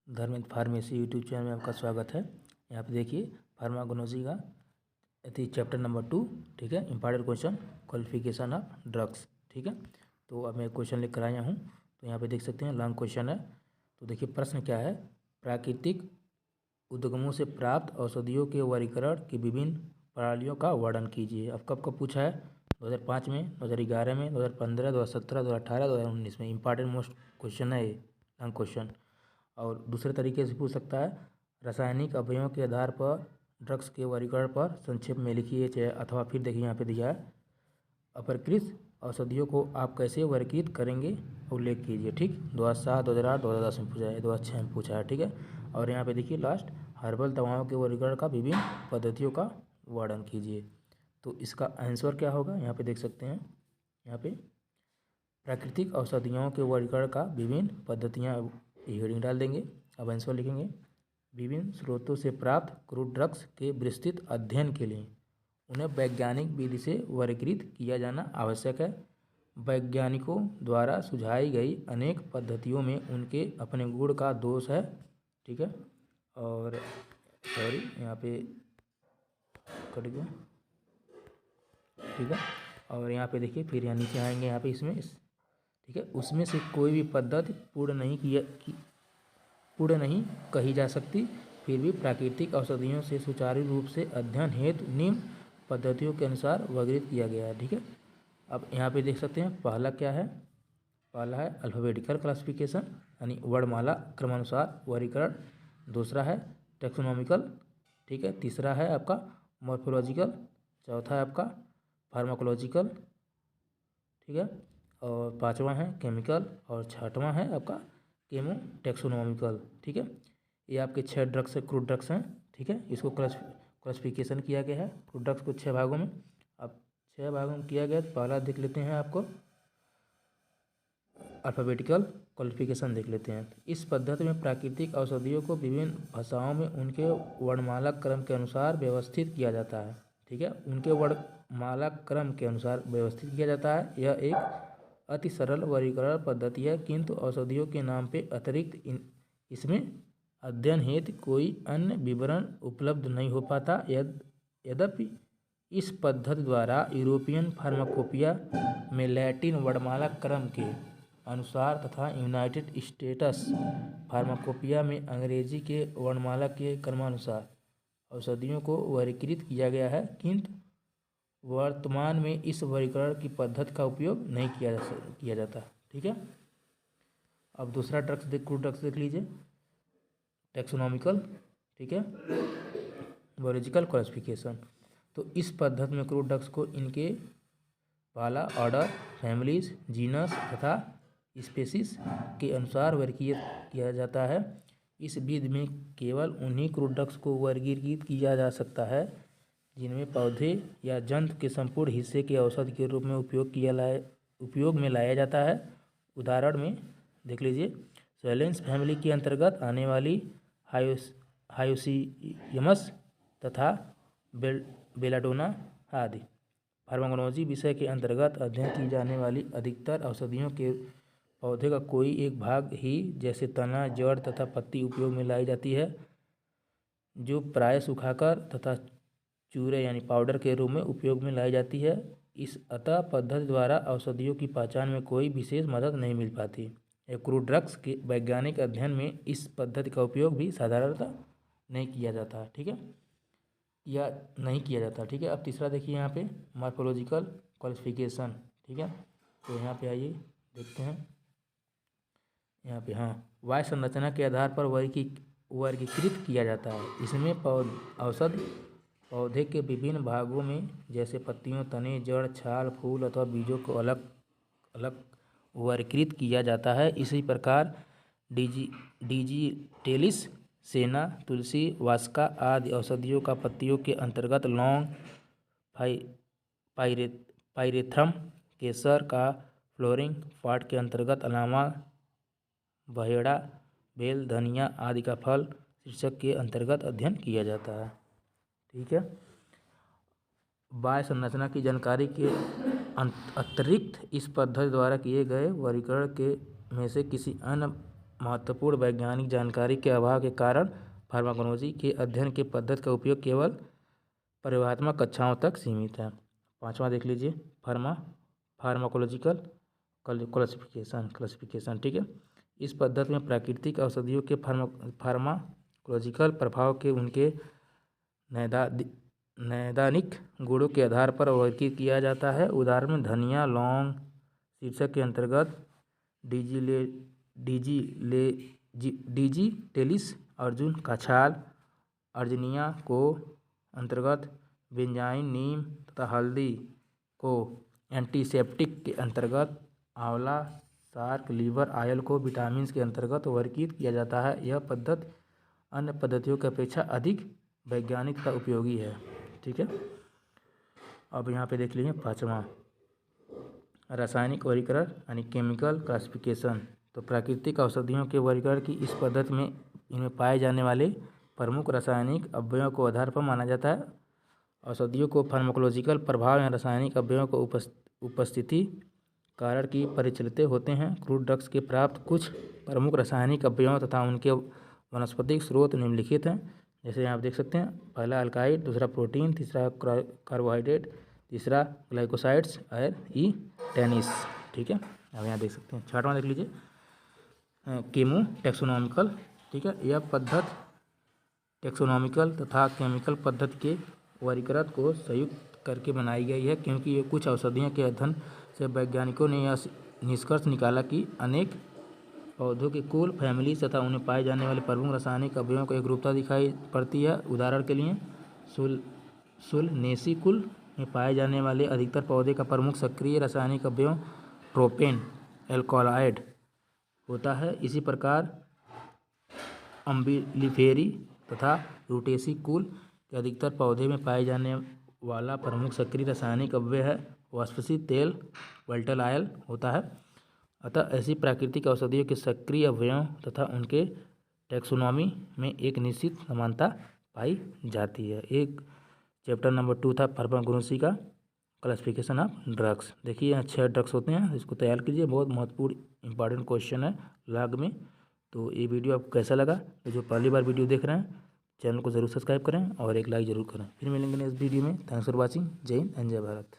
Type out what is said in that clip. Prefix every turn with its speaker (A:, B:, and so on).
A: Dharmendra pharmacy YouTube channel में आपका स्वागत है। यहाँ पे देखिए फार्माकोलॉजी का चैप्टर नंबर 2, ठीक है, important question qualification of drugs, ठीक है। तो अब मैं क्वेश्चन लेकर आया हूँ। तो यहाँ पे देख सकते हैं लॉन्ग क्वेश्चन है। तो देखिए प्रश्न क्या है, प्राकृतिक उद्गमों से प्राप्त औषधियों के वर्गीकरण की विभिन्न प्रणालियों का वर्णन कीजिए। अब कब कब पूछा है, 2005 में, 2011 में, 2015, 2017, 2018, 2019 में। इंपॉर्टेंट मोस्ट क्वेश्चन है ये लॉन्ग क्वेश्चन। और दूसरे तरीके से पूछ सकता है, रासायनिक अवयवों के आधार पर ड्रग्स के वर्गीकरण पर संक्षेप में लिखिए। चाहे अथवा फिर देखिए यहाँ पे दिया है, अपरिकृत औषधियों को आप कैसे वर्गीकृत करेंगे, उल्लेख कीजिए। ठीक, 2007, 2008, 2010 में पूछा है, 2006 में पूछा है, ठीक है। और यहाँ पे देखिए लास्ट, हर्बल दवाओं के वर्गीकरण का विभिन्न पद्धतियों का वर्णन कीजिए। तो इसका आंसर क्या होगा, यहाँ पे देख सकते हैं, यहाँ पे प्राकृतिक औषधियों के वर्गीकरण का विभिन्न पद्धतियाँ, हेडिंग डाल देंगे। अब आंसर लिखेंगे, विभिन्न स्रोतों से प्राप्त क्रूड ड्रग्स के विस्तृत अध्ययन के लिए उन्हें वैज्ञानिक विधि से वर्गीकृत किया जाना आवश्यक है। वैज्ञानिकों द्वारा सुझाई गई अनेक पद्धतियों में उनके अपने गुण का दोष है, ठीक है। और सॉरी यहाँ पे कट गया, ठीक है। और यहाँ पे देखिए फिर यहाँ नीचे आएंगे, यहाँ पे इसमें ठीक है, उसमें से कोई भी पद्धति पूर्ण नहीं कही जा सकती। फिर भी प्राकृतिक औषधियों से सुचारू रूप से अध्ययन हेतु निम्न पद्धतियों के अनुसार वर्गीकृत किया गया है, ठीक है। अब यहाँ पे देख सकते हैं पहला क्या है, पहला है अल्फ़ाबेटिकल क्लासिफिकेशन यानी वर्णमाला क्रमानुसार वर्गीकरण। दूसरा है टेक्सोनॉमिकल, ठीक है। तीसरा है आपका मॉर्फोलॉजिकल। चौथा है आपका फार्माकोलॉजिकल, ठीक है। और पांचवा है केमिकल। और छठवां है आपका केमो टेक्सोनॉमिकल, ठीक है। ये आपके 6 ड्रग्स क्रूड ड्रग्स हैं, ठीक है। इसको क्लासिफिकेशन किया गया है क्रूड ड्रग्स को 6 भागों में। अब 6 भागों में किया गया, पहला देख लेते हैं आपको अल्फ़ाबेटिकल क्वालिफिकेशन देख लेते हैं। इस पद्धति में प्राकृतिक औषधियों को विभिन्न भाषाओं में उनके वर्णमाला क्रम के अनुसार व्यवस्थित किया जाता है, ठीक है। उनके वर्णमाला क्रम के अनुसार व्यवस्थित किया जाता है। यह एक अति सरल वर्गीकरण पद्धति है, किंतु औषधियों के नाम पे अतिरिक्त इसमें अध्ययन हेतु कोई अन्य विवरण उपलब्ध नहीं हो पाता। यद्यपि इस पद्धति द्वारा यूरोपियन फार्माकोपिया में लैटिन वर्णमाला क्रम के अनुसार तथा यूनाइटेड स्टेट्स फार्माकोपिया में अंग्रेजी के वर्णमाला के क्रमानुसार औषधियों को वर्गीकृत किया गया है, किंतु वर्तमान में इस वर्गीकरण की पद्धति का उपयोग नहीं किया जाता, ठीक है। अब दूसरा क्रूड ड्रग्स देख लीजिए, टेक्सोनॉमिकल, ठीक है, बायोलॉजिकल क्लासिफिकेशन। तो इस पद्धति में क्रूड ड्रग्स को इनके पाला, ऑर्डर, फैमिलीज, जीनस तथा स्पेसीज के अनुसार वर्गीकृत किया जाता है। इस विधि में केवल उन्हीं क्रूड ड्रग्स को वर्गीकृत किया जा सकता है जिनमें पौधे या जंतु के संपूर्ण हिस्से के औषधि के रूप में उपयोग में लाया जाता है। उदाहरण में देख लीजिए, सोलेंस फैमिली के अंतर्गत आने वाली हायोसियमस तथा बेलाडोना आदि। फार्माकोलॉजी विषय के अंतर्गत अध्ययन की जाने वाली अधिकतर औषधियों के पौधे का कोई एक भाग ही, जैसे तना, जड़ तथा पत्ती उपयोग में लाई जाती है, जो प्राय सुखाकर तथा चूरे यानी पाउडर के रूप में उपयोग में लाई जाती है। इस अतः पद्धति द्वारा औषधियों की पहचान में कोई विशेष मदद नहीं मिल पाती। क्रूड ड्रग्स के वैज्ञानिक अध्ययन में इस पद्धति का उपयोग भी साधारणतः नहीं किया जाता, ठीक है, या नहीं किया जाता, ठीक है। अब तीसरा देखिए यहाँ पे मॉर्फोलॉजिकल क्वालिफिकेशन, ठीक है। तो यहाँ पे आइए देखते हैं, यहाँ पे हाँ, वाय संरचना के आधार पर वर्गीकृत किया जाता है। इसमें औषध पौधे के विभिन्न भागों में, जैसे पत्तियों, तने, जड़, छाल, फूल अथवा बीजों को अलग अलग वर्गीकृत किया जाता है। इसी प्रकार डिजिटेलिस, सेना, तुलसी, वास्का आदि औषधियों का पत्तियों के अंतर्गत लौंग, पायरेथ्रम, केसर का फ्लोरिंग पार्ट के अंतर्गत अलामा, बहेड़ा, बेल, धनिया आदि का फल शीर्षक के अंतर्गत अध्ययन किया जाता है, ठीक है। बाह्य संरचना की जानकारी के अतिरिक्त इस पद्धति द्वारा किए गए वर्गीकरण के में से किसी अन्य महत्वपूर्ण वैज्ञानिक जानकारी के अभाव के कारण फार्माकोलॉजी के अध्ययन के पद्धति का उपयोग केवल प्रयोगात्मक कक्षाओं तक सीमित है। 5वां देख लीजिए, फार्माकोलॉजिकल क्लासिफिकेशन। ठीक है, इस पद्धति में प्राकृतिक औषधियों के फार्माकोलॉजिकल प्रभाव के उनके नैदानिक गुणों के आधार पर वर्गीकृत किया जाता है। उदाहरण में धनिया, लौंग शीर्षक के अंतर्गत डिजिटेलिस, अर्जुन का छाल अर्जिनिया को अंतर्गत बेंजाइन, नीम तथा हल्दी को एंटीसेप्टिक के अंतर्गत, आंवला, शार्क लीवर ऑयल को विटामिन के अंतर्गत वर्गीकृत किया जाता है। यह पद्धति अन्य पद्धतियों की अपेक्षा अधिक वैज्ञानिक तथा उपयोगी है। ठीक है, अब यहाँ पे देख लीजिए 5वां, रासायनिक वर्गीकरण यानी केमिकल क्लासिफिकेशन। तो प्राकृतिक औषधियों के वर्गीकरण की इस पद्धति में इनमें पाए जाने वाले प्रमुख रासायनिक अवयवों को आधार पर माना जाता है। औषधियों को फार्माकोलॉजिकल प्रभाव या रासायनिक अवयवों को उपस्थिति कारण की परिचलित होते हैं। क्रूड ड्रग्स के प्राप्त कुछ प्रमुख रासायनिक अवयवों तथा उनके वनस्पतिक स्रोत निम्नलिखित हैं। जैसे यहाँ आप देख सकते हैं, पहला अल्काइड, दूसरा प्रोटीन, तीसरा कार्बोहाइड्रेट, तीसरा ग्लाइकोसाइड्स और टेनिस। ठीक है, अब यहाँ देख सकते हैं। 6वां देख लीजिए, केमो टेक्सोनॉमिकल। ठीक है, यह पद्धति टेक्सोनॉमिकल तथा केमिकल पद्धति के वर्गीकरण को संयुक्त करके बनाई गई है, क्योंकि ये कुछ औषधियों के अध्ययन से वैज्ञानिकों ने यह निष्कर्ष निकाला कि अनेक पौधों के कुल फैमिली तथा उन्हें पाए जाने वाले प्रमुख रासायनिक अवयवों को एकरूपता दिखाई पड़ती है। उदाहरण के लिए सोलनेसी कुल में पाए जाने वाले अधिकतर पौधे का प्रमुख सक्रिय रासायनिक अवयव प्रोपेन एल्कोहलाइड होता है। इसी प्रकार अम्बिलिफेरी तथा रूटेसी कुल के अधिकतर पौधे में पाए जाने वाला प्रमुख सक्रिय रासायनिक अवयव है वाष्पशील तेल वोलेटाइल ऑयल होता है। अतः ऐसी प्राकृतिक औषधियों के सक्रिय अवयवों तथा उनके टैक्सोनॉमी में एक निश्चित समानता पाई जाती है। एक चैप्टर नंबर 2 था फार्माकोलॉजी का क्लासिफिकेशन ऑफ ड्रग्स। देखिए यहाँ 6 ड्रग्स होते हैं, इसको तैयार कीजिए, बहुत महत्वपूर्ण इंपॉर्टेंट क्वेश्चन है लॉग में। तो ये वीडियो आपको कैसा लगा? तो जो पहली बार वीडियो देख रहे हैं चैनल को जरूर सब्सक्राइब करें और एक लाइक जरूर करें। फिर मिलेंगे नेक्स्ट वीडियो में। Thanks for watching. जय हिंद एंड जय भारत।